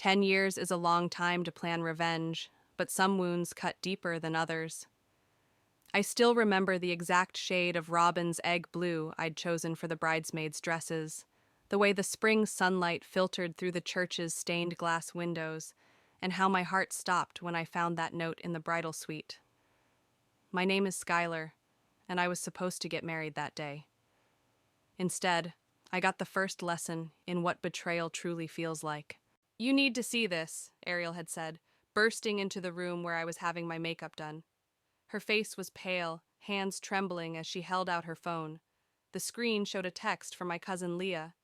10 years is a long time to plan revenge, but some wounds cut deeper than others. I still remember the exact shade of Robin's egg blue I'd chosen for the bridesmaids' dresses, the way the spring sunlight filtered through the church's stained glass windows, and how my heart stopped when I found that note in the bridal suite. My name is Skylar, and I was supposed to get married that day. Instead, I got the first lesson in what betrayal truly feels like. "You need to see this," Ariel had said, bursting into the room where I was having my makeup done. Her face was pale, hands trembling as she held out her phone. The screen showed a text from my cousin Leah.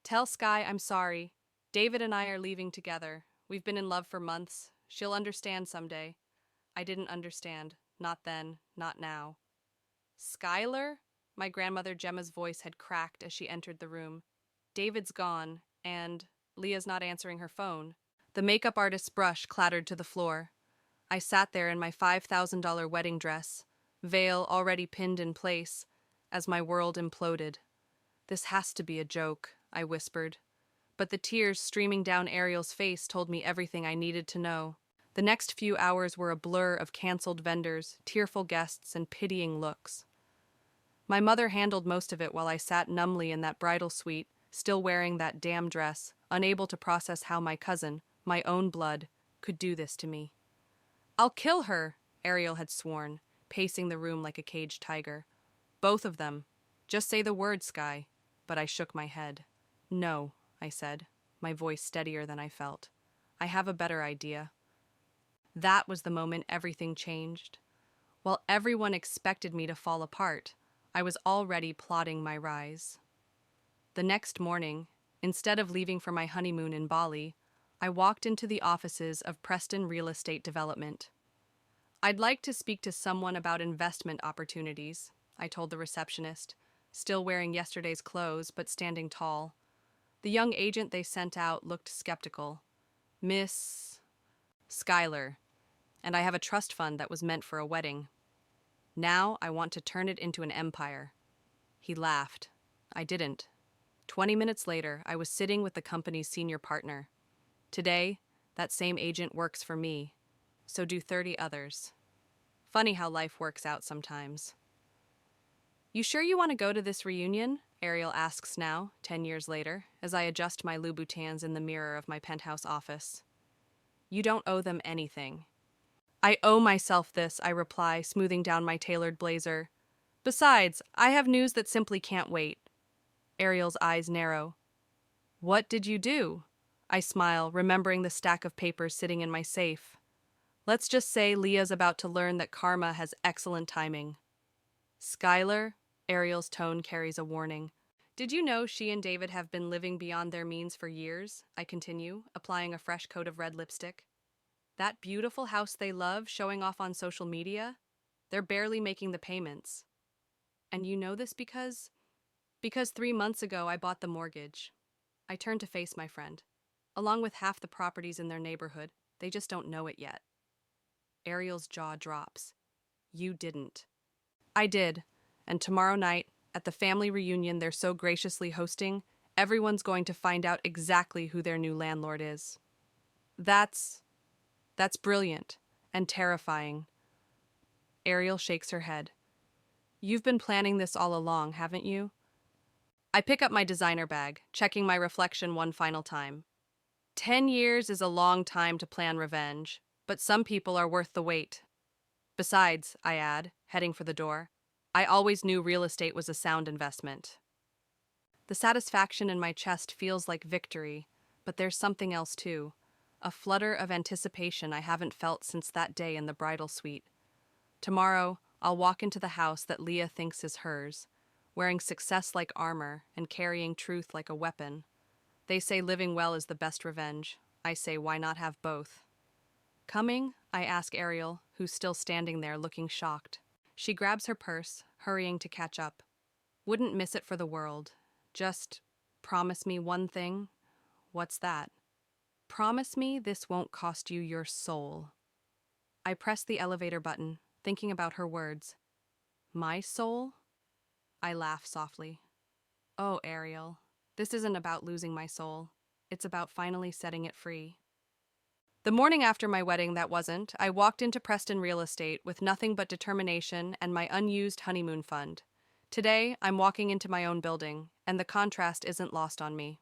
"Tell Sky I'm sorry. David and I are leaving together. We've been in love for months. She'll understand someday." I didn't understand. Not then, not now. "Skylar?" My grandmother Gemma's voice had cracked as she entered the room. "David's gone, and Leah's not answering her phone." The makeup artist's brush clattered to the floor. I sat there in my $5,000 wedding dress, veil already pinned in place, as my world imploded. "This has to be a joke," I whispered. But the tears streaming down Ariel's face told me everything I needed to know. The next few hours were a blur of canceled vendors, tearful guests, and pitying looks. My mother handled most of it while I sat numbly in that bridal suite, still wearing that damn dress, unable to process how my cousin, my own blood, could do this to me. "I'll kill her," Ariel had sworn, pacing the room like a caged tiger. "Both of them. Just say the word, Sky." But I shook my head. "No," I said, my voice steadier than I felt. "I have a better idea." That was the moment everything changed. While everyone expected me to fall apart, I was already plotting my rise. The next morning, instead of leaving for my honeymoon in Bali, I walked into the offices of Preston Real Estate Development. "I'd like to speak to someone about investment opportunities," I told the receptionist, still wearing yesterday's clothes but standing tall. The young agent they sent out looked skeptical. "Miss Skylar, and I have a trust fund that was meant for a wedding. Now I want to turn it into an empire." He laughed. I didn't. 20 minutes later, I was sitting with the company's senior partner. Today, that same agent works for me. So do 30 others. Funny how life works out sometimes. "You sure you want to go to this reunion?" Ariel asks now, 10 years later, as I adjust my Louboutins in the mirror of my penthouse office. "You don't owe them anything." "I owe myself this," I reply, smoothing down my tailored blazer. "Besides, I have news that simply can't wait." Ariel's eyes narrow. "What did you do?" I smile, remembering the stack of papers sitting in my safe. "Let's just say Leah's about to learn that karma has excellent timing." "Skylar," Ariel's tone carries a warning. "Did you know she and David have been living beyond their means for years?" I continue, applying a fresh coat of red lipstick. "That beautiful house they love showing off on social media? They're barely making the payments. And you know this because? Because 3 months ago I bought the mortgage." I turn to face my friend. "Along with half the properties in their neighborhood, they just don't know it yet." Ariel's jaw drops. "You didn't." "I did, and tomorrow night, at the family reunion they're so graciously hosting, everyone's going to find out exactly who their new landlord is." That's brilliant and terrifying." Ariel shakes her head. "You've been planning this all along, haven't you?" I pick up my designer bag, checking my reflection one final time. 10 years is a long time to plan revenge, but some people are worth the wait. Besides, I add, heading for the door, I always knew real estate was a sound investment. The satisfaction in my chest feels like victory, but there's something else too. A flutter of anticipation I haven't felt since that day in the bridal suite. Tomorrow, I'll walk into the house that Leah thinks is hers, wearing success like armor and carrying truth like a weapon. They say living well is the best revenge. I say why not have both? "Coming?" I ask Ariel, who's still standing there looking shocked. She grabs her purse, hurrying to catch up. "Wouldn't miss it for the world. Just promise me one thing." "What's that?" "Promise me this won't cost you your soul." I press the elevator button, thinking about her words. "My soul?" I laugh softly. "Oh, Ariel, this isn't about losing my soul. It's about finally setting it free." The morning after my wedding that wasn't, I walked into Preston Real Estate with nothing but determination and my unused honeymoon fund. Today, I'm walking into my own building, and the contrast isn't lost on me.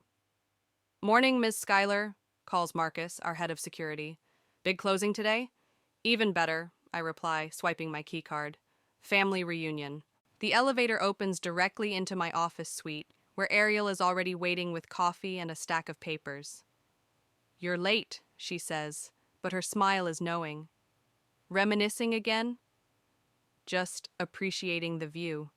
"Morning, Ms. Schuyler," calls Marcus, our head of security. "Big closing today?" "Even better," I reply, swiping my keycard. "Family reunion." The elevator opens directly into my office suite, where Ariel is already waiting with coffee and a stack of papers. "You're late," she says, but her smile is knowing. "Reminiscing again?" "Just appreciating the view."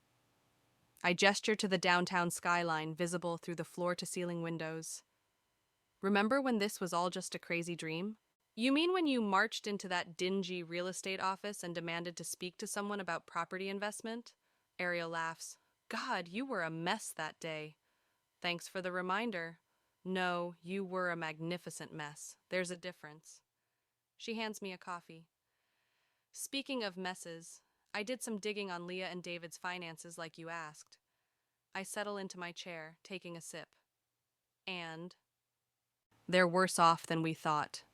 I gesture to the downtown skyline visible through the floor-to-ceiling windows. "Remember when this was all just a crazy dream?" "You mean when you marched into that dingy real estate office and demanded to speak to someone about property investment?" Ariel laughs. "God, you were a mess that day." "Thanks for the reminder." "No, you were a magnificent mess. There's a difference." She hands me a coffee. "Speaking of messes, I did some digging on Leah and David's finances like you asked." I settle into my chair, taking a sip. "And?" "They're worse off than we thought.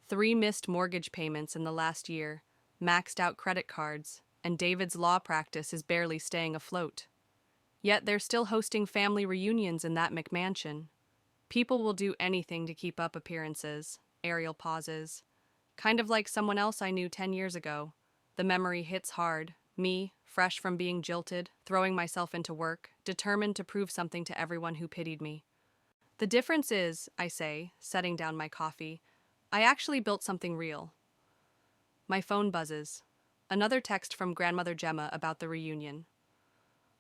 3 missed mortgage payments in the last year, maxed out credit cards, and David's law practice is barely staying afloat. Yet they're still hosting family reunions in that McMansion. People will do anything to keep up appearances." Ariel pauses. "Kind of like someone else I knew 10 years ago. The memory hits hard. Me, fresh from being jilted, throwing myself into work, determined to prove something to everyone who pitied me. The difference is," I say, setting down my coffee, "I actually built something real." My phone buzzes. Another text from Grandmother Gemma about the reunion.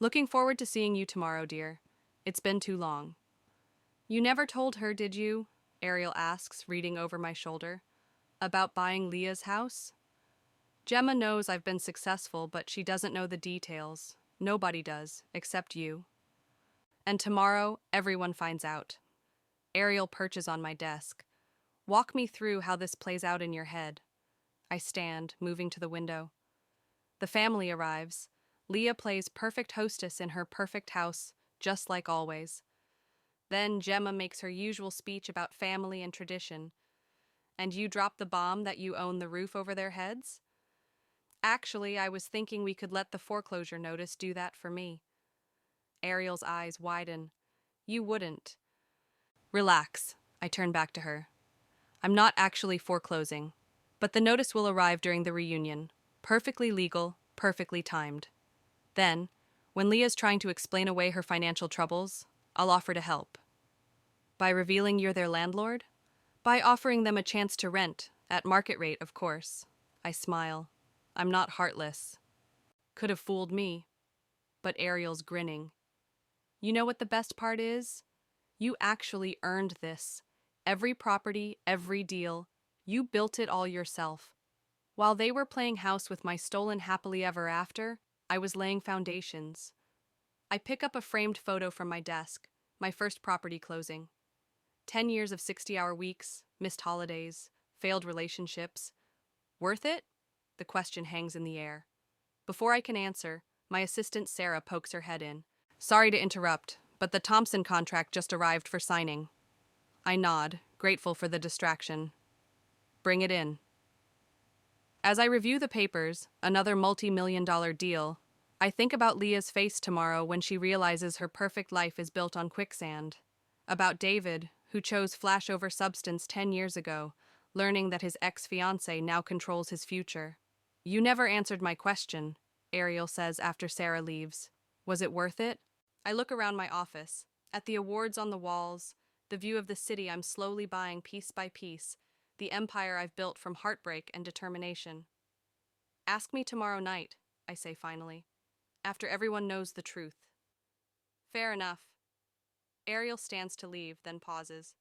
"Looking forward to seeing you tomorrow, dear. It's been too long." "You never told her, did you?" Ariel asks, reading over my shoulder. "About buying Leah's house?" "Gemma knows I've been successful, but she doesn't know the details. Nobody does, except you. And tomorrow, everyone finds out." Ariel perches on my desk. "Walk me through how this plays out in your head." I stand, moving to the window. The family arrives. Leah plays perfect hostess in her perfect house, just like always. Then Gemma makes her usual speech about family and tradition. "And you drop the bomb that you own the roof over their heads?" "Actually, I was thinking we could let the foreclosure notice do that for me." Ariel's eyes widen. "You wouldn't." "Relax," I turn back to her. "I'm not actually foreclosing, but the notice will arrive during the reunion. Perfectly legal, perfectly timed. Then, when Leah's trying to explain away her financial troubles, I'll offer to help." "By revealing you're their landlord?" "By offering them a chance to rent, at market rate, of course." I smile. I'm not heartless. Could have fooled me. But Ariel's grinning. "You know what the best part is? You actually earned this. Every property, every deal. You built it all yourself. While they were playing house with my stolen happily ever after, I was laying foundations." I pick up a framed photo from my desk, my first property closing. 10 years of 60-hour weeks, missed holidays, failed relationships. Worth it? The question hangs in the air. Before I can answer, my assistant Sarah pokes her head in. "Sorry to interrupt, but the Thompson contract just arrived for signing." I nod, grateful for the distraction. "Bring it in." As I review the papers, another multi-million-dollar deal, I think about Leah's face tomorrow when she realizes her perfect life is built on quicksand. About David, who chose flash-over substance 10 years ago, learning that his ex-fiancé now controls his future. "You never answered my question," Ariel says after Sarah leaves. "Was it worth it?" I look around my office, at the awards on the walls, the view of the city I'm slowly buying piece by piece, the empire I've built from heartbreak and determination. "Ask me tomorrow night," I say finally, "after everyone knows the truth." "Fair enough." Ariel stands to leave, then pauses.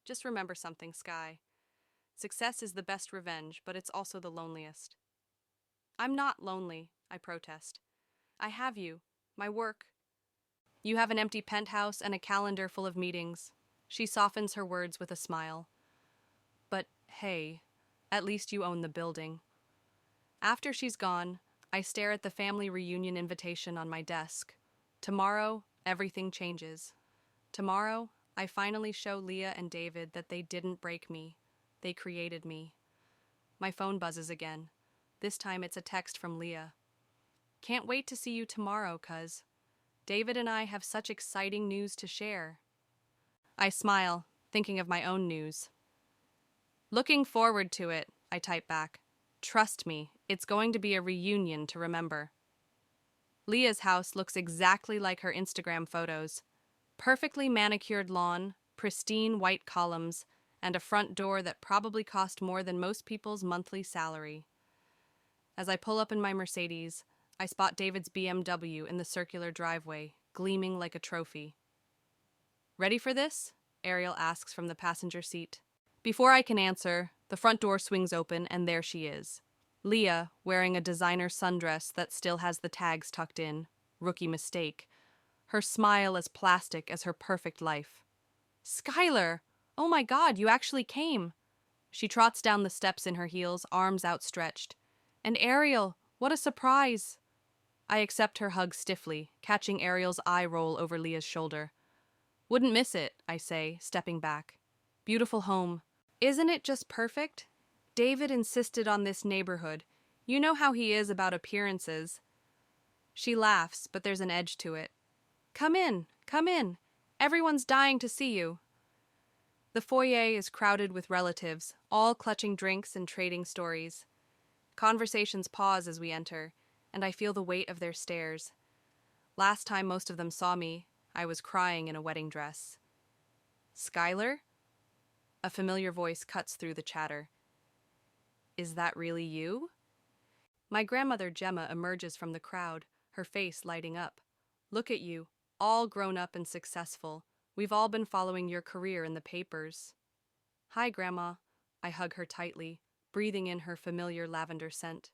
"Just remember something, Sky. Success is the best revenge, but it's also the loneliest." "I'm not lonely," I protest. "I have you, my work." "You have an empty penthouse and a calendar full of meetings." She softens her words with a smile. "But hey, at least you own the building." After she's gone, I stare at the family reunion invitation on my desk. Tomorrow, everything changes. Tomorrow, I finally show Leah and David that they didn't break me. They created me. My phone buzzes again. This time it's a text from Leah. Can't wait to see you tomorrow, cuz. David and I have such exciting news to share. I smile, thinking of my own news. Looking forward to it, I type back. Trust me, it's going to be a reunion to remember. Leah's house looks exactly like her Instagram photos. Perfectly manicured lawn, pristine white columns, and a front door that probably cost more than most people's monthly salary. As I pull up in my Mercedes, I spot David's BMW in the circular driveway, gleaming like a trophy. Ready for this? Ariel asks from the passenger seat. Before I can answer, the front door swings open and there she is. Leah, wearing a designer sundress that still has the tags tucked in. Rookie mistake. Her smile as plastic as her perfect life. Skylar! Oh my God, you actually came! She trots down the steps in her heels, arms outstretched. And Ariel, what a surprise! I accept her hug stiffly, catching Ariel's eye roll over Leah's shoulder. Wouldn't miss it, I say, stepping back. Beautiful home. Isn't it just perfect? David insisted on this neighborhood. You know how he is about appearances. She laughs, but there's an edge to it. Come in, come in. Everyone's dying to see you. The foyer is crowded with relatives, all clutching drinks and trading stories. Conversations pause as we enter, and I feel the weight of their stares. Last time most of them saw me, I was crying in a wedding dress. Skylar? A familiar voice cuts through the chatter. Is that really you? My grandmother Gemma emerges from the crowd, her face lighting up. Look at you, all grown up and successful. We've all been following your career in the papers. Hi, Grandma. I hug her tightly, breathing in her familiar lavender scent.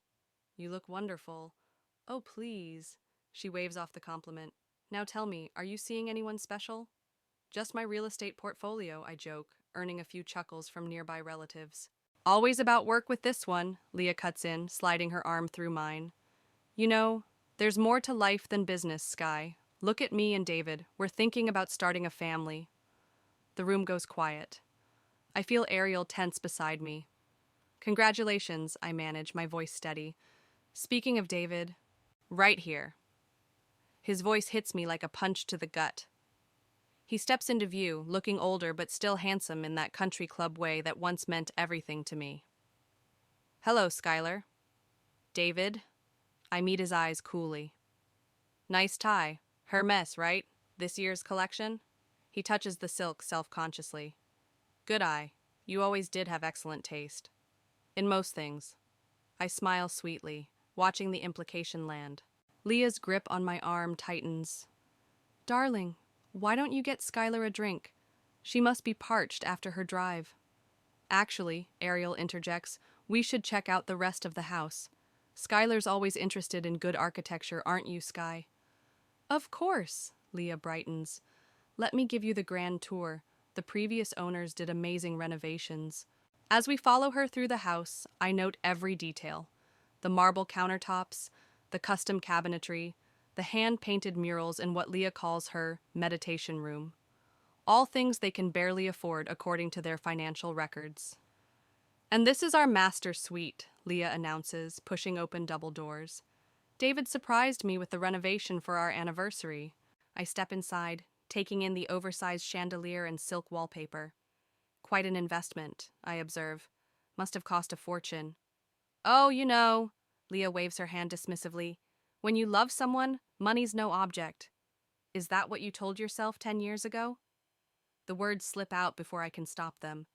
You look wonderful. Oh, please. She waves off the compliment. Now tell me, are you seeing anyone special? Just my real estate portfolio, I joke, earning a few chuckles from nearby relatives. Always about work with this one, Leah cuts in, sliding her arm through mine. You know, there's more to life than business, Sky. Look at me and David. We're thinking about starting a family. The room goes quiet. I feel Ariel tense beside me. Congratulations, I manage, my voice steady. Speaking of David, right here. His voice hits me like a punch to the gut. He steps into view, looking older but still handsome in that country club way that once meant everything to me. Hello, Skylar. David. I meet his eyes coolly. Nice tie. Hermes, right? This year's collection? He touches the silk self-consciously. Good eye. You always did have excellent taste. In most things. I smile sweetly, watching the implication land. Leah's grip on my arm tightens. Darling, why don't you get Skylar a drink? She must be parched after her drive. Actually, Ariel interjects, we should check out the rest of the house. Skylar's always interested in good architecture, aren't you, Sky? Of course, Leah brightens. Let me give you the grand tour. The previous owners did amazing renovations. As we follow her through the house, I note every detail. The marble countertops, the custom cabinetry, the hand-painted murals in what Leah calls her meditation room. All things they can barely afford according to their financial records. And this is our master suite, Leah announces, pushing open double doors. David surprised me with the renovation for our anniversary. I step inside, taking in the oversized chandelier and silk wallpaper. Quite an investment, I observe. Must have cost a fortune. Oh, you know, Leah waves her hand dismissively. When you love someone, money's no object. Is that what you told yourself 10 years ago? The words slip out before I can stop them.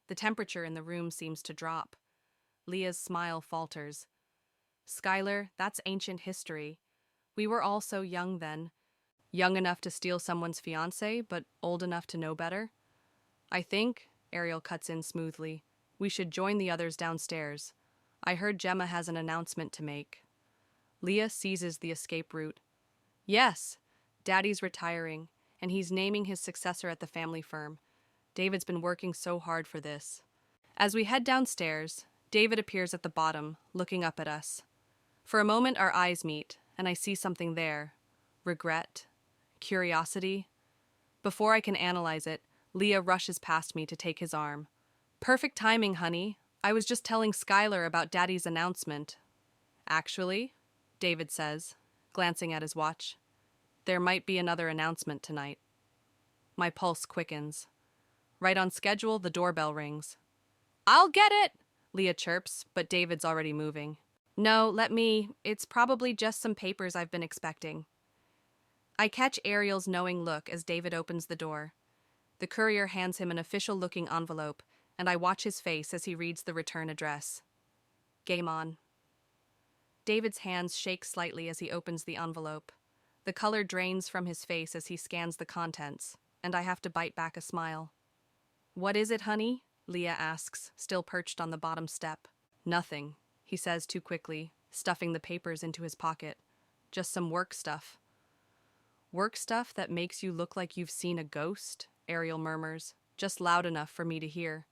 The temperature in the room seems to drop. Leah's smile falters. Skylar, that's ancient history. We were all so young then. Young enough to steal someone's fiancé, but old enough to know better. I think, Ariel cuts in smoothly, we should join the others downstairs. I heard Gemma has an announcement to make. Leah seizes the escape route. Yes, Daddy's retiring, and he's naming his successor at the family firm. David's been working so hard for this. As we head downstairs, David appears at the bottom, looking up at us. For a moment our eyes meet, and I see something there. Regret. Curiosity. Before I can analyze it, Leah rushes past me to take his arm. Perfect timing, honey. I was just telling Skylar about Daddy's announcement. Actually, David says, glancing at his watch, there might be another announcement tonight. My pulse quickens. Right on schedule, the doorbell rings. I'll get it, Leah chirps, but David's already moving. No, it's probably just some papers I've been expecting. I catch Ariel's knowing look as David opens the door. The courier hands him an official-looking envelope, and I watch his face as he reads the return address. Game on. David's hands shake slightly as he opens the envelope. The color drains from his face as he scans the contents, and I have to bite back a smile. What is it, honey? Leah asks, still perched on the bottom step. Nothing, he says too quickly, stuffing the papers into his pocket. Just some work stuff. Work stuff that makes you look like you've seen a ghost? Ariel murmurs, just loud enough for me to hear.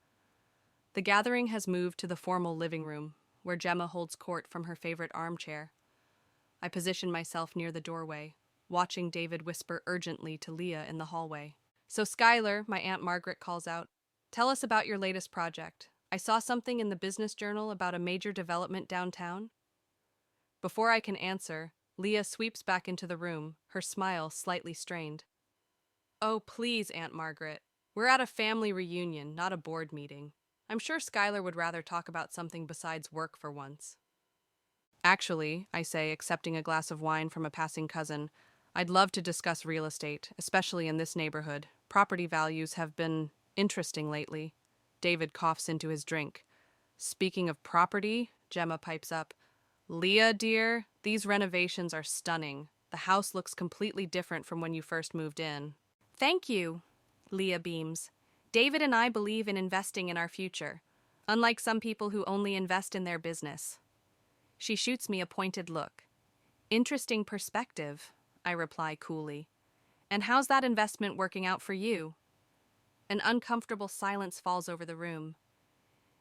The gathering has moved to the formal living room, where Gemma holds court from her favorite armchair. I position myself near the doorway, watching David whisper urgently to Leah in the hallway. So Skylar, my Aunt Margaret calls out, tell us about your latest project. I saw something in the business journal about a major development downtown. Before I can answer, Leah sweeps back into the room, her smile slightly strained. Oh, please, Aunt Margaret. We're at a family reunion, not a board meeting. I'm sure Skylar would rather talk about something besides work for once. Actually, I say, accepting a glass of wine from a passing cousin, I'd love to discuss real estate, especially in this neighborhood. Property values have been interesting lately. David coughs into his drink. Speaking of property, Gemma pipes up. Leah, dear, these renovations are stunning. The house looks completely different from when you first moved in. Thank you, Leah beams. David and I believe in investing in our future, unlike some people who only invest in their business. She shoots me a pointed look. Interesting perspective, I reply coolly. And how's that investment working out for you? An uncomfortable silence falls over the room.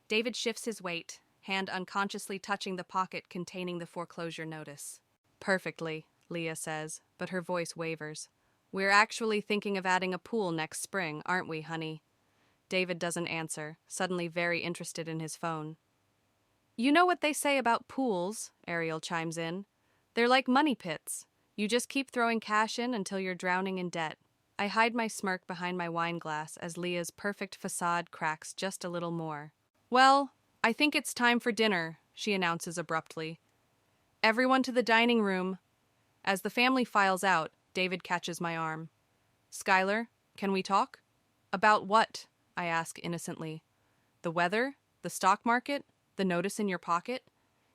David shifts his weight, hand unconsciously touching the pocket containing the foreclosure notice. Perfectly, Leah says, but her voice wavers. We're actually thinking of adding a pool next spring, aren't we, honey? David doesn't answer, suddenly very interested in his phone. You know what they say about pools, Ariel chimes in. They're like money pits. You just keep throwing cash in until you're drowning in debt. I hide my smirk behind my wine glass as Leah's perfect facade cracks just a little more. Well, I think it's time for dinner, she announces abruptly. Everyone to the dining room. As the family files out, David catches my arm. Skylar, can we talk? About what? I ask innocently. The weather? The stock market? The notice in your pocket?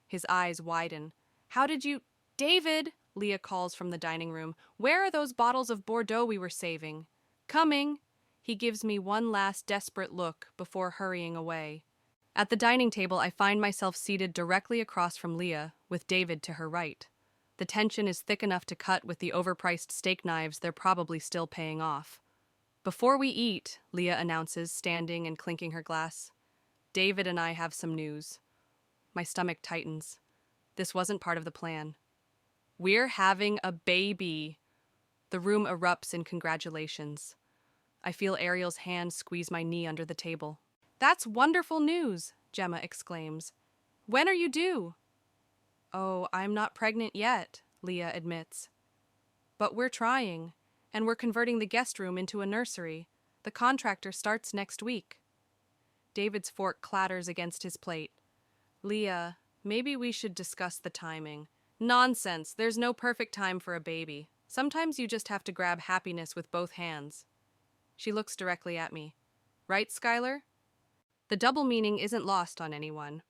His eyes widen. How did you... David, Leah calls from the dining room. Where are those bottles of Bordeaux we were saving? Coming. He gives me one last desperate look before hurrying away. At the dining table, I find myself seated directly across from Leah, with David to her right. The tension is thick enough to cut with the overpriced steak knives they're probably still paying off. Before we eat, Leah announces, standing and clinking her glass, David and I have some news. My stomach tightens. This wasn't part of the plan. We're having a baby. The room erupts in congratulations. I feel Ariel's hand squeeze my knee under the table. That's wonderful news, Gemma exclaims. When are you due? Oh, I'm not pregnant yet, Leah admits. But we're trying, and we're converting the guest room into a nursery. The contractor starts next week. David's fork clatters against his plate. Leah, maybe we should discuss the timing. Nonsense, there's no perfect time for a baby. Sometimes you just have to grab happiness with both hands. She looks directly at me. Right, Skylar? The double meaning isn't lost on anyone.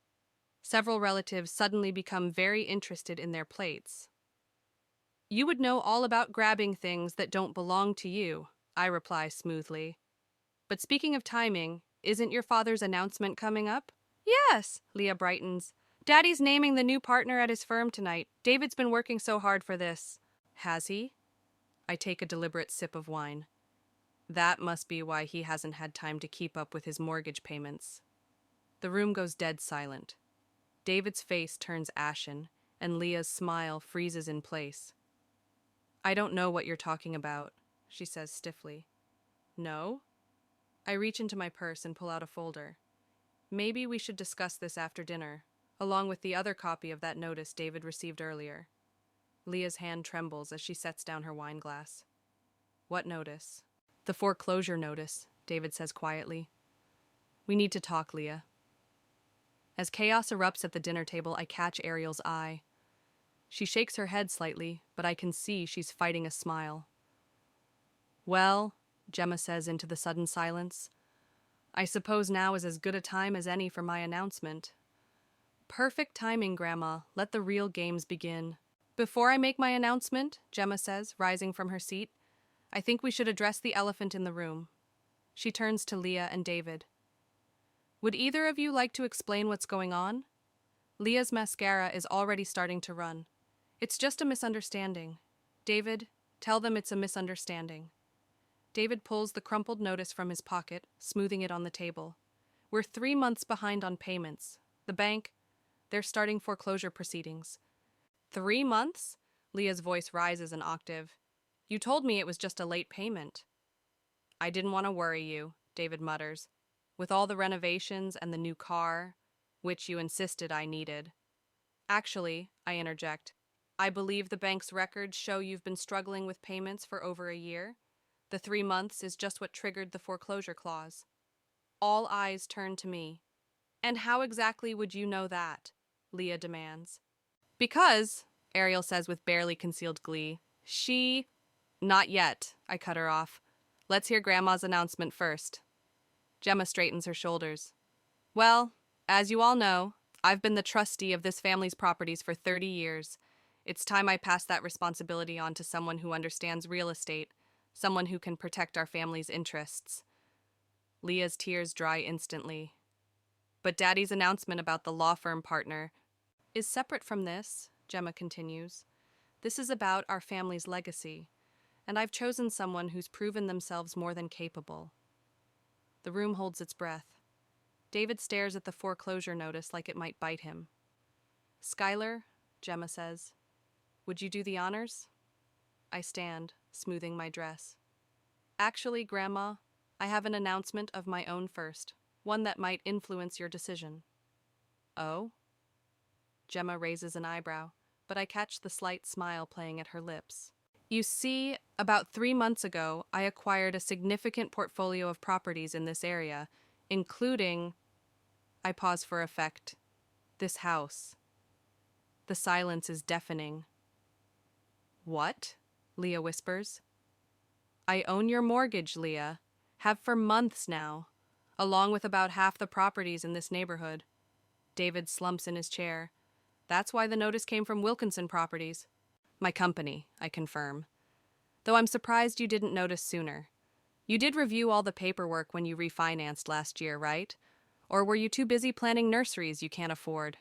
Several relatives suddenly become very interested in their plates. You would know all about grabbing things that don't belong to you, I reply smoothly. But speaking of timing, isn't your father's announcement coming up? Yes, Leah brightens. Daddy's naming the new partner at his firm tonight. David's been working so hard for this. Has he? I take a deliberate sip of wine. That must be why he hasn't had time to keep up with his mortgage payments. The room goes dead silent. David's face turns ashen, and Leah's smile freezes in place. I don't know what you're talking about, she says stiffly. No? I reach into my purse and pull out a folder. Maybe we should discuss this after dinner, along with the other copy of that notice David received earlier. Leah's hand trembles as she sets down her wine glass. What notice? The foreclosure notice, David says quietly. We need to talk, Leah. As chaos erupts at the dinner table, I catch Ariel's eye. She shakes her head slightly, but I can see she's fighting a smile. Well, Gemma says into the sudden silence, I suppose now is as good a time as any for my announcement. Perfect timing, Grandma. Let the real games begin. Before I make my announcement, Gemma says, rising from her seat, I think we should address the elephant in the room. She turns to Leah and David. Would either of you like to explain what's going on? Leah's mascara is already starting to run. It's just a misunderstanding. David, tell them it's a misunderstanding. David pulls the crumpled notice from his pocket, smoothing it on the table. We're 3 months behind on payments. The bank, they're starting foreclosure proceedings. 3 months? Leah's voice rises an octave. You told me it was just a late payment. I didn't want to worry you, David mutters. With all the renovations and the new car, which you insisted I needed. Actually, I interject, I believe the bank's records show you've been struggling with payments for over a year. The 3 months is just what triggered the foreclosure clause. All eyes turn to me. And how exactly would you know that? Leah demands. Because, Ariel says with barely concealed glee, Not yet, I cut her off. Let's hear Grandma's announcement first. Gemma straightens her shoulders. Well, as you all know, I've been the trustee of this family's properties for 30 years. It's time I pass that responsibility on to someone who understands real estate, someone who can protect our family's interests. Leah's tears dry instantly. But Daddy's announcement about the law firm partner is separate from this, Gemma continues. This is about our family's legacy, and I've chosen someone who's proven themselves more than capable. The room holds its breath. David stares at the foreclosure notice like it might bite him. Skylar, Gemma says, would you do the honors? I stand, smoothing my dress. Actually, Grandma, I have an announcement of my own first, one that might influence your decision. Oh? Gemma raises an eyebrow, but I catch the slight smile playing at her lips. You see, about 3 months ago, I acquired a significant portfolio of properties in this area, including, I pause for effect, this house. The silence is deafening. What? Leah whispers. I own your mortgage, Leah. Have for months now, along with about half the properties in this neighborhood. David slumps in his chair. That's why the notice came from Wilkinson Properties. My company, I confirm. Though I'm surprised you didn't notice sooner. You did review all the paperwork when you refinanced last year, right? Or were you too busy planning nurseries you can't afford?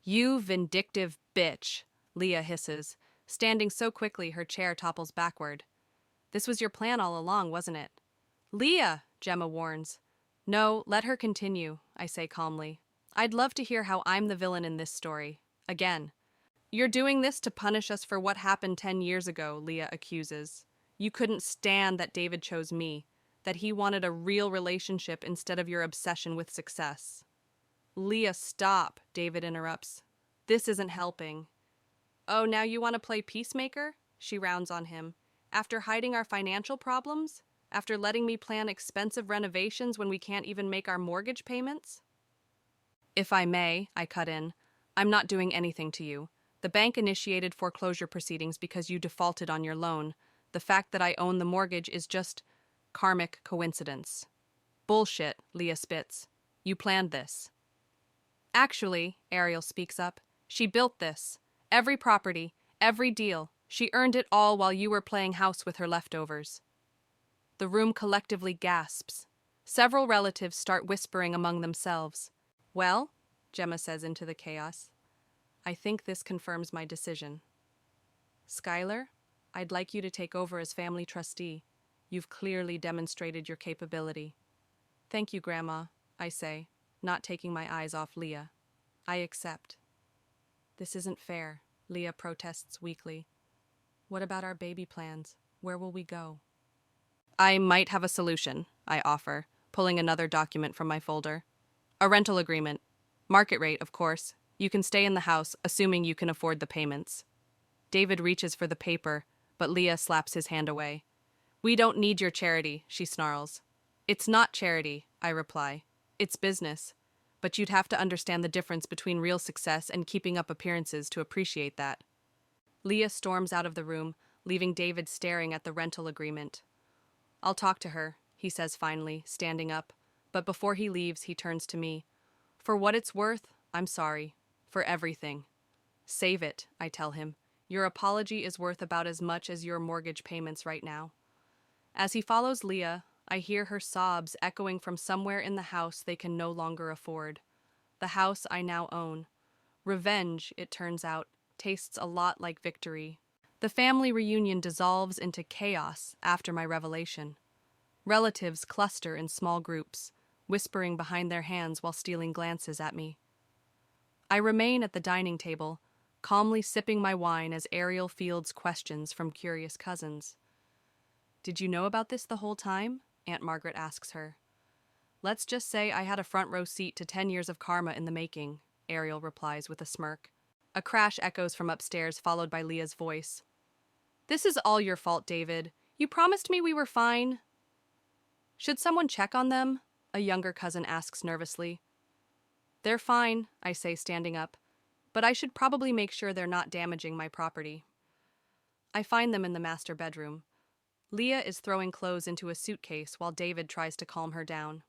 You vindictive bitch, Leah hisses, standing so quickly her chair topples backward. This was your plan all along, wasn't it? Leah, Gemma warns. No, let her continue, I say calmly. I'd love to hear how I'm the villain in this story. Again. You're doing this to punish us for what happened 10 years ago, Leah accuses. You couldn't stand that David chose me, that he wanted a real relationship instead of your obsession with success. Leah, stop, David interrupts. This isn't helping. Oh, now you want to play peacemaker? She rounds on him. After hiding our financial problems? After letting me plan expensive renovations when we can't even make our mortgage payments? If I may, I cut in, I'm not doing anything to you. The bank initiated foreclosure proceedings because you defaulted on your loan. The fact that I own the mortgage is just karmic coincidence. Bullshit, Leah spits. You planned this. Actually, Ariel speaks up, she built this. Every property, every deal. She earned it all while you were playing house with her leftovers. The room collectively gasps. Several relatives start whispering among themselves. Well, Gemma says into the chaos, I think this confirms my decision. Skylar, I'd like you to take over as family trustee. You've clearly demonstrated your capability. Thank you, Grandma, I say, not taking my eyes off Leah. I accept. This isn't fair, Leah protests weakly. What about our baby plans? Where will we go? I might have a solution, I offer, pulling another document from my folder. A rental agreement. Market rate, of course. You can stay in the house, assuming you can afford the payments. David reaches for the paper, but Leah slaps his hand away. We don't need your charity, she snarls. It's not charity, I reply. It's business. But you'd have to understand the difference between real success and keeping up appearances to appreciate that. Leah storms out of the room, leaving David staring at the rental agreement. I'll talk to her, he says finally, standing up. But before he leaves, he turns to me. For what it's worth, I'm sorry. For everything. Save it, I tell him. Your apology is worth about as much as your mortgage payments right now. As he follows Leah, I hear her sobs echoing from somewhere in the house they can no longer afford. The house I now own. Revenge, it turns out, tastes a lot like victory. The family reunion dissolves into chaos after my revelation. Relatives cluster in small groups, whispering behind their hands while stealing glances at me. I remain at the dining table, calmly sipping my wine as Ariel fields questions from curious cousins. Did you know about this the whole time? Aunt Margaret asks her. Let's just say I had a front row seat to 10 years of karma in the making, Ariel replies with a smirk. A crash echoes from upstairs, followed by Leah's voice. This is all your fault, David. You promised me we were fine. Should someone check on them? A younger cousin asks nervously. They're fine, I say, standing up, but I should probably make sure they're not damaging my property. I find them in the master bedroom. Leah is throwing clothes into a suitcase while David tries to calm her down.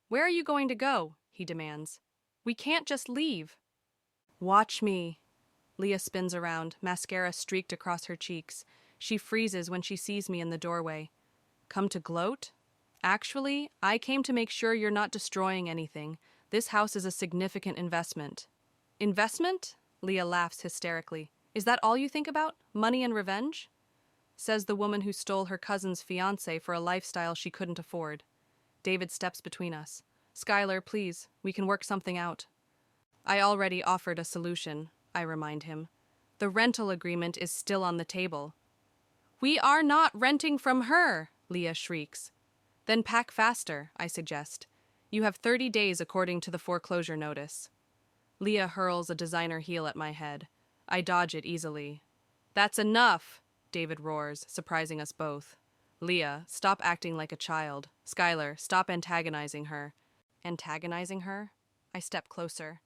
Where are you going to go? He demands. We can't just leave. Watch me. Leah spins around, mascara streaked across her cheeks. She freezes when she sees me in the doorway. Come to gloat? Actually, I came to make sure you're not destroying anything. This house is a significant investment. Investment? Leah laughs hysterically. Is that all you think about? Money and revenge? Says the woman who stole her cousin's fiancé for a lifestyle she couldn't afford. David steps between us. Skylar, please, we can work something out. I already offered a solution, I remind him. The rental agreement is still on the table. We are not renting from her, Leah shrieks. Then pack faster, I suggest. You have 30 days according to the foreclosure notice. Leah hurls a designer heel at my head. I dodge it easily. That's enough, David roars, surprising us both. Leah, stop acting like a child. Skylar, stop antagonizing her. Antagonizing her? I step closer.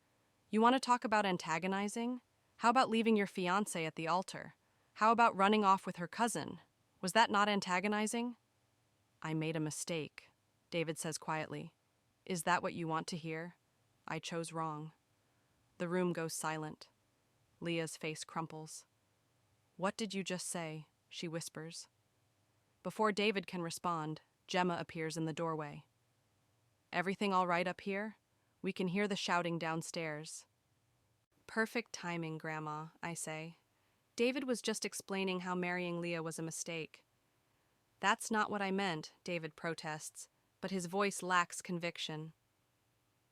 You want to talk about antagonizing? How about leaving your fiancé at the altar? How about running off with her cousin? Was that not antagonizing? I made a mistake, David says quietly. Is that what you want to hear? I chose wrong. The room goes silent. Leah's face crumples. What did you just say? She whispers. Before David can respond, Gemma appears in the doorway. Everything all right up here? We can hear the shouting downstairs. Perfect timing, Grandma, I say. David was just explaining how marrying Leah was a mistake. That's not what I meant, David protests, but his voice lacks conviction.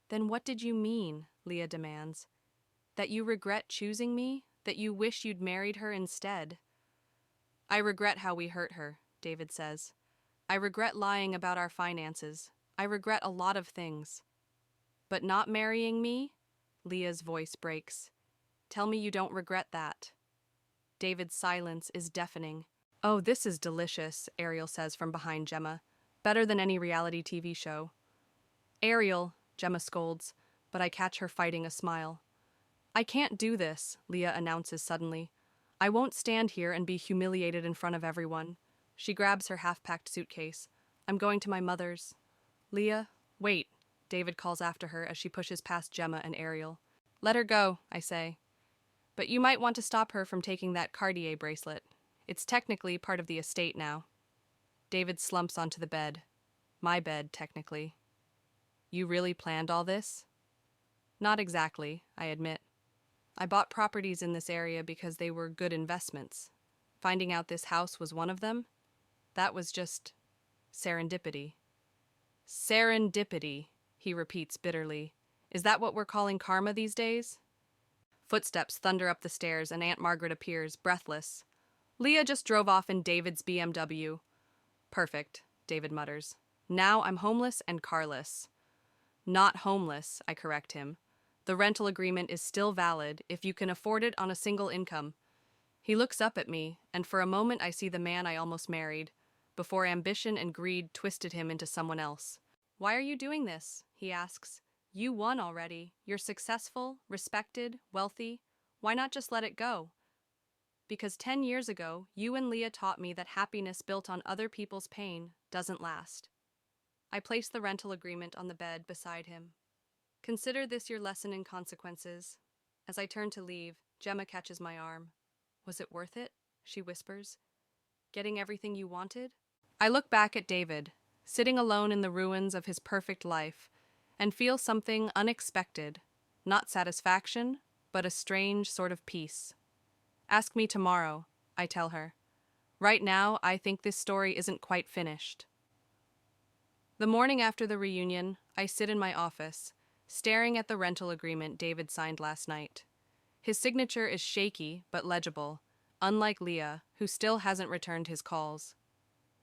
Then what did you mean? Leah demands. That you regret choosing me? That you wish you'd married her instead? I regret how we hurt her, David says. I regret lying about our finances. I regret a lot of things. But not marrying me? Leah's voice breaks. Tell me you don't regret that. David's silence is deafening. Oh, this is delicious, Ariel says from behind Gemma. Better than any reality TV show. Ariel, Gemma scolds, but I catch her fighting a smile. I can't do this, Leah announces suddenly. I won't stand here and be humiliated in front of everyone. She grabs her half-packed suitcase. I'm going to my mother's. Leah, wait, David calls after her as she pushes past Gemma and Ariel. Let her go, I say. But you might want to stop her from taking that Cartier bracelet. It's technically part of the estate now. David slumps onto the bed. My bed, technically. You really planned all this? Not exactly, I admit. I bought properties in this area because they were good investments. Finding out this house was one of them? That was just serendipity. Serendipity, he repeats bitterly. Is that what we're calling karma these days? Footsteps thunder up the stairs and Aunt Margaret appears, breathless. Leah just drove off in David's BMW. Perfect, David mutters. Now I'm homeless and carless. Not homeless, I correct him. The rental agreement is still valid if you can afford it on a single income. He looks up at me, and for a moment I see the man I almost married, before ambition and greed twisted him into someone else. Why are you doing this? He asks. You won already. You're successful, respected, wealthy. Why not just let it go? Because 10 years ago, you and Leah taught me that happiness built on other people's pain doesn't last. I place the rental agreement on the bed beside him. Consider this your lesson in consequences. As I turn to leave, Gemma catches my arm. Was it worth it? She whispers. Getting everything you wanted? I look back at David, sitting alone in the ruins of his perfect life, and feel something unexpected. Not satisfaction, but a strange sort of peace. Ask me tomorrow, I tell her. Right now, I think this story isn't quite finished. The morning after the reunion, I sit in my office, staring at the rental agreement David signed last night. His signature is shaky but legible, unlike Leah, who still hasn't returned his calls.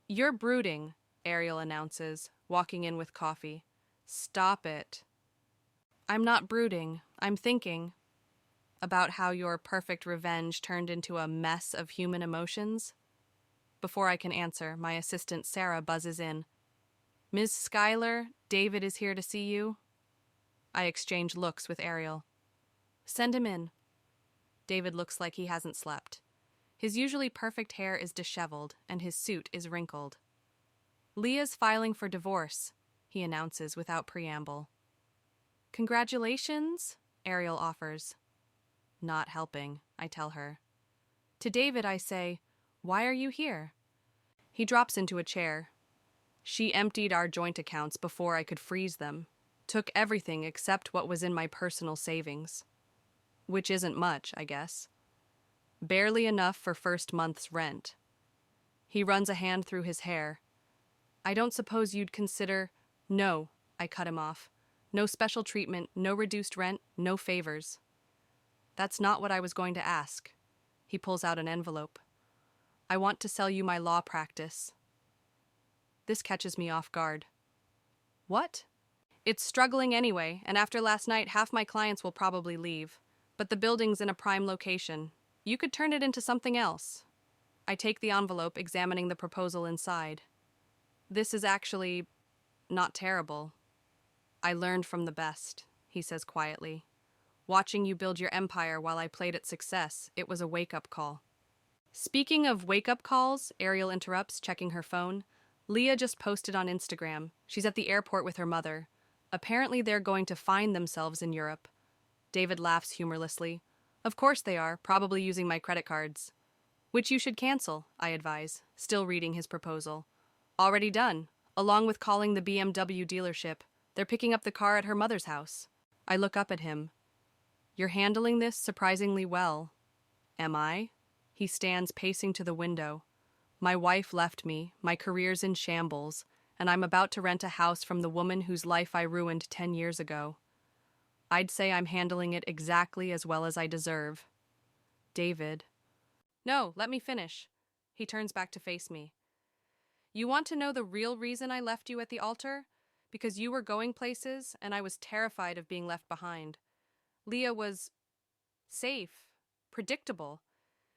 You're brooding, Ariel announces, walking in with coffee. Stop it. I'm not brooding, I'm thinking. About how your perfect revenge turned into a mess of human emotions? Before I can answer, my assistant Sarah buzzes in. Ms. Schuyler, David is here to see you. I exchange looks with Ariel. Send him in. David looks like he hasn't slept. His usually perfect hair is disheveled, and his suit is wrinkled. Leah's filing for divorce, he announces without preamble. Congratulations, Ariel offers. Not helping, I tell her. To David, I say, why are you here? He drops into a chair. She emptied our joint accounts before I could freeze them, took everything except what was in my personal savings. Which isn't much, I guess. Barely enough for first month's rent. He runs a hand through his hair. I don't suppose you'd consider... No, I cut him off. No special treatment, no reduced rent, no favors. That's not what I was going to ask. He pulls out an envelope. I want to sell you my law practice. This catches me off guard. What? It's struggling anyway, and after last night, half my clients will probably leave. But the building's in a prime location. You could turn it into something else. I take the envelope, examining the proposal inside. This is actually not terrible. I learned from the best, he says quietly. Watching you build your empire while I played at success, it was a wake-up call. Speaking of wake-up calls, Ariel interrupts, checking her phone. Leah just posted on Instagram. She's at the airport with her mother. Apparently they're going to find themselves in Europe. David laughs humorlessly. Of course they are, probably using my credit cards. Which you should cancel, I advise, still reading his proposal. Already done, along with calling the BMW dealership. They're picking up the car at her mother's house. I look up at him. You're handling this surprisingly well. Am I? He stands pacing to the window. My wife left me, my career's in shambles, and I'm about to rent a house from the woman whose life I ruined 10 years ago. I'd say I'm handling it exactly as well as I deserve. David. No, let me finish. He turns back to face me. You want to know the real reason I left you at the altar? Because you were going places, and I was terrified of being left behind. Leah was safe, predictable.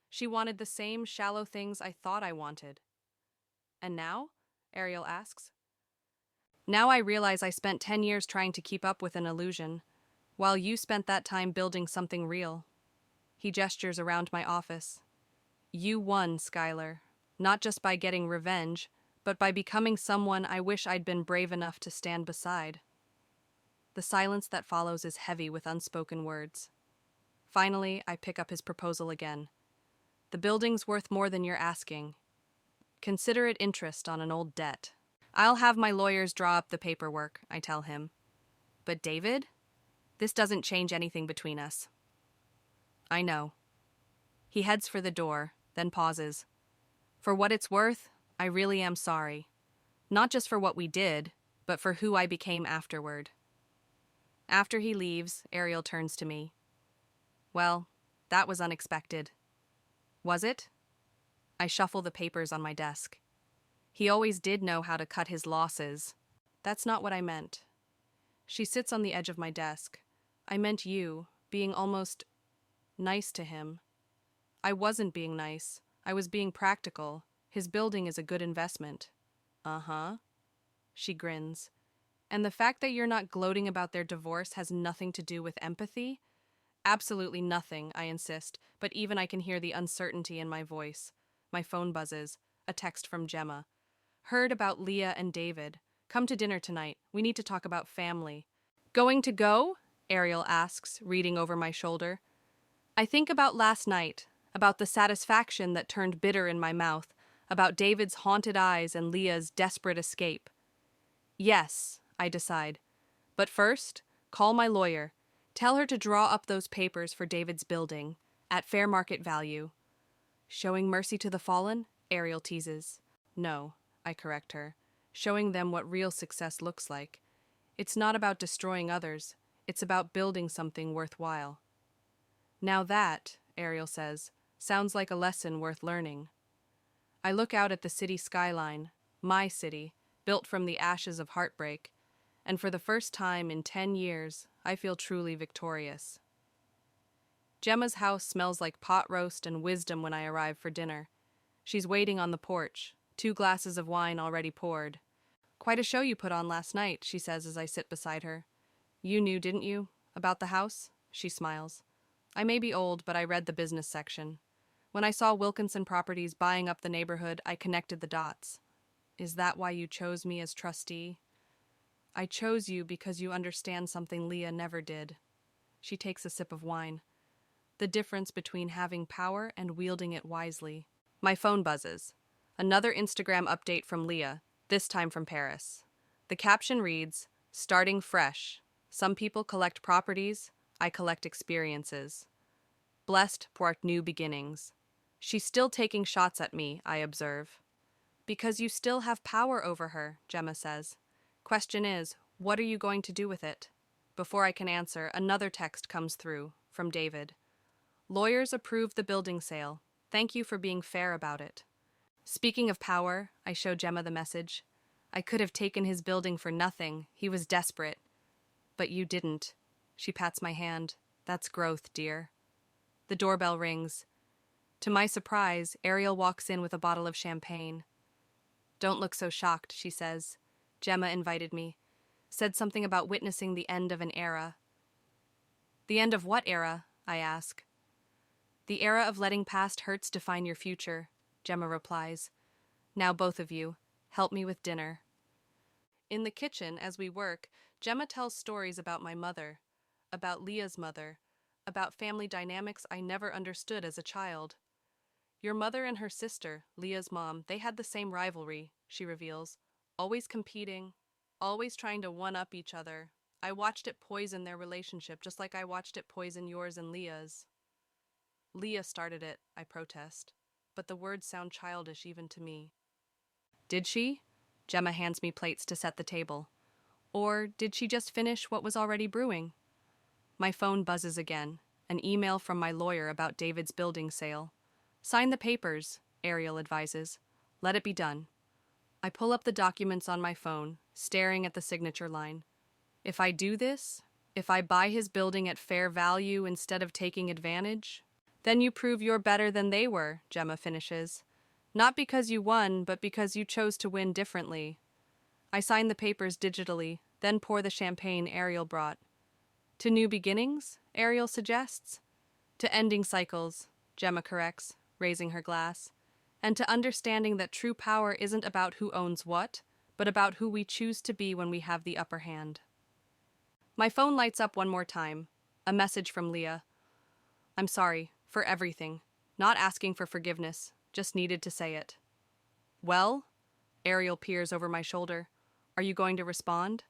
She wanted the same shallow things I thought I wanted. And now? Ariel asks. Now I realize I spent 10 years trying to keep up with an illusion, while you spent that time building something real. He gestures around my office. You won, Schuyler, not just by getting revenge, but by becoming someone I wish I'd been brave enough to stand beside. The silence that follows is heavy with unspoken words. Finally, I pick up his proposal again. The building's worth more than you're asking. Consider it interest on an old debt. I'll have my lawyers draw up the paperwork, I tell him. But David? This doesn't change anything between us. I know. He heads for the door, then pauses. For what it's worth, I really am sorry. Not just for what we did, but for who I became afterward. After he leaves, Ariel turns to me. Well, that was unexpected. Was it? I shuffle the papers on my desk. He always did know how to cut his losses. That's not what I meant. She sits on the edge of my desk. I meant you, being almost nice to him. I wasn't being nice. I was being practical. His building is a good investment. Uh-huh. She grins. And the fact that you're not gloating about their divorce has nothing to do with empathy? Absolutely nothing, I insist, but even I can hear the uncertainty in my voice. My phone buzzes. A text from Gemma. Heard about Leah and David. Come to dinner tonight. We need to talk about family. Going to go? Ariel asks, reading over my shoulder. I think about last night, about the satisfaction that turned bitter in my mouth, about David's haunted eyes and Leah's desperate escape. Yes, I decide. But first, call my lawyer. Tell her to draw up those papers for David's building, at fair market value. Showing mercy to the fallen? Ariel teases. No, I correct her. Showing them what real success looks like. It's not about destroying others. It's about building something worthwhile. Now that, Ariel says, sounds like a lesson worth learning. I look out at the city skyline, my city, built from the ashes of heartbreak, and for the first time in 10 years, I feel truly victorious. Gemma's house smells like pot roast and wisdom when I arrive for dinner. She's waiting on the porch, 2 glasses of wine already poured. Quite a show you put on last night, she says as I sit beside her. You knew, didn't you, about the house? She smiles. I may be old, but I read the business section. When I saw Wilkinson Properties buying up the neighborhood, I connected the dots. Is that why you chose me as trustee? I chose you because you understand something Leah never did. She takes a sip of wine. The difference between having power and wielding it wisely. My phone buzzes. Another Instagram update from Leah, this time from Paris. The caption reads, "Starting fresh. Some people collect properties, I collect experiences. Blessed pour new beginnings." She's still taking shots at me, I observe. Because you still have power over her, Gemma says. Question is, what are you going to do with it? Before I can answer, another text comes through, from David. Lawyers approved the building sale. Thank you for being fair about it. Speaking of power, I show Gemma the message. I could have taken his building for nothing. He was desperate. But you didn't. She pats my hand. That's growth, dear. The doorbell rings. To my surprise, Ariel walks in with a bottle of champagne. Don't look so shocked, she says. Gemma invited me. Said something about witnessing the end of an era. The end of what era? I ask. The era of letting past hurts define your future, Gemma replies. Now both of you, help me with dinner. In the kitchen, as we work, Gemma tells stories about my mother, about Leah's mother, about family dynamics I never understood as a child. Your mother and her sister, Leah's mom, they had the same rivalry, she reveals. Always competing, always trying to one-up each other. I watched it poison their relationship, just like I watched it poison yours and Leah's. Leah started it, I protest, but the words sound childish even to me. Did she? Gemma hands me plates to set the table. Or did she just finish what was already brewing? My phone buzzes again, an email from my lawyer about David's building sale. Sign the papers, Ariel advises. Let it be done. I pull up the documents on my phone, staring at the signature line. If I do this, if I buy his building at fair value instead of taking advantage, then you prove you're better than they were, Gemma finishes. Not because you won, but because you chose to win differently. I sign the papers digitally, then pour the champagne Ariel brought. To new beginnings, Ariel suggests. To ending cycles, Gemma corrects, raising her glass. And to understanding that true power isn't about who owns what, but about who we choose to be when we have the upper hand. My phone lights up one more time. A message from Leah. I'm sorry, for everything. Not asking for forgiveness, just needed to say it. Well? Ariel peers over my shoulder. Are you going to respond?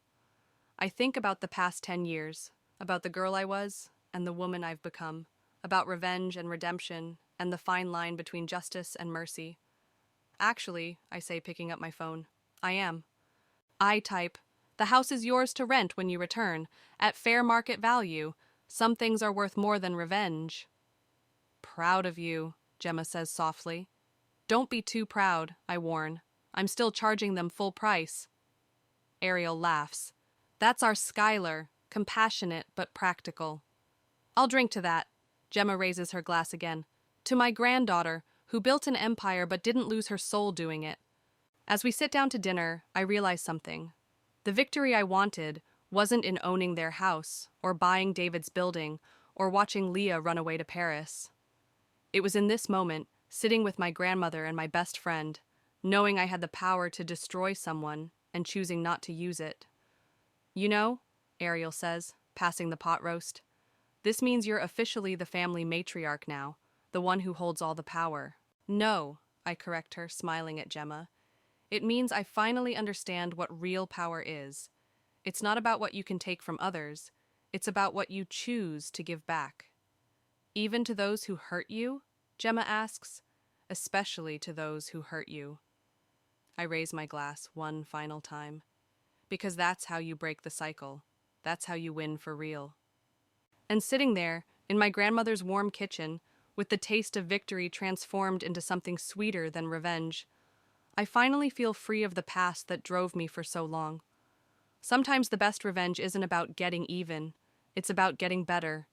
I think about the past 10 years, about the girl I was and the woman I've become, about revenge and redemption and the fine line between justice and mercy. Actually, I say, picking up my phone, I am. I type, the house is yours to rent when you return, at fair market value. Some things are worth more than revenge. Proud of you, Gemma says softly. Don't be too proud, I warn. I'm still charging them full price. Ariel laughs. That's our Skylar, compassionate but practical. I'll drink to that. Gemma raises her glass again. To my granddaughter, who built an empire but didn't lose her soul doing it. As we sit down to dinner, I realize something. The victory I wanted wasn't in owning their house, or buying David's building, or watching Leah run away to Paris. It was in this moment, sitting with my grandmother and my best friend, knowing I had the power to destroy someone and choosing not to use it. You know, Ariel says, passing the pot roast, this means you're officially the family matriarch now, the one who holds all the power. No, I correct her, smiling at Gemma. It means I finally understand what real power is. It's not about what you can take from others, it's about what you choose to give back. Even to those who hurt you? Gemma asks. Especially to those who hurt you. I raise my glass one final time. Because that's how you break the cycle. That's how you win for real. And sitting there, in my grandmother's warm kitchen, with the taste of victory transformed into something sweeter than revenge, I finally feel free of the past that drove me for so long. Sometimes the best revenge isn't about getting even, it's about getting better,